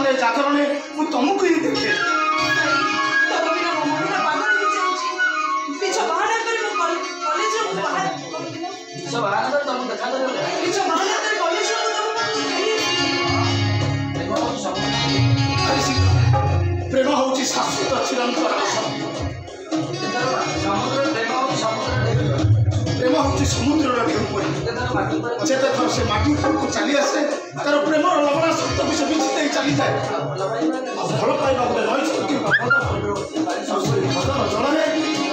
आचरणे जाचरणे मु तुमको ही देखे तब बिना मोहन पागल हो जाउची पीछे बहाना कर कॉलेज रो बाहर सब बहाना कर तुम देखा दो पीछे बहाना कर कॉलेज रो प्रेम होची शाश्वत चिरंतर प्रेम होची समुद्र ढेउ पड़ी जेते थर से माटी को चली आसे तार प्रेम लवणा सत्य विषय विचित चली जाए भल पाइबा बोले नई शक्ति जल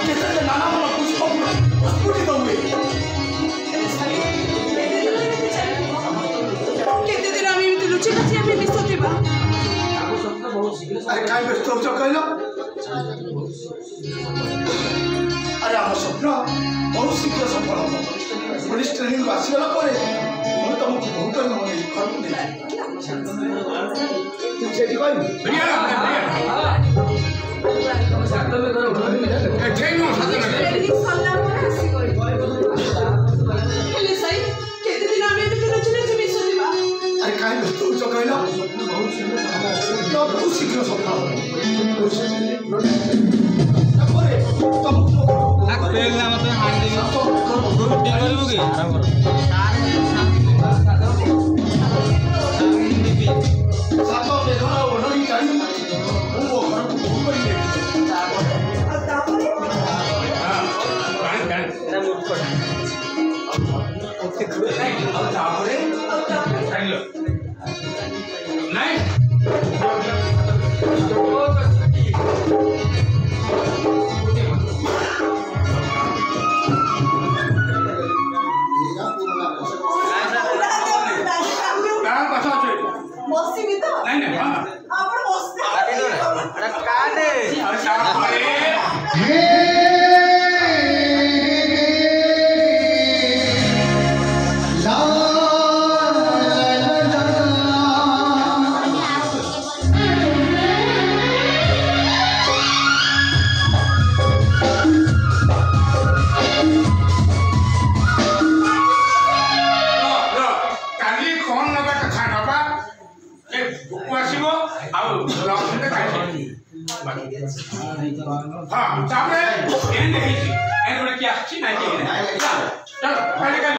केते नाना मन पुष्प स्फुटित हुए केते दिन आमी एमती लुचि लुचि आमी मिसतिबा अरे काई व्यस्त हो कहल अरे आम स्वप्न बहुत शीघ्र सफल हम पुलिस ट्रेनिंग आसगला मुझे तुमको बहुत घर तुम से अरे कहीं व्यस्त हो कहल बहुत शीघ्र सफल हाँ,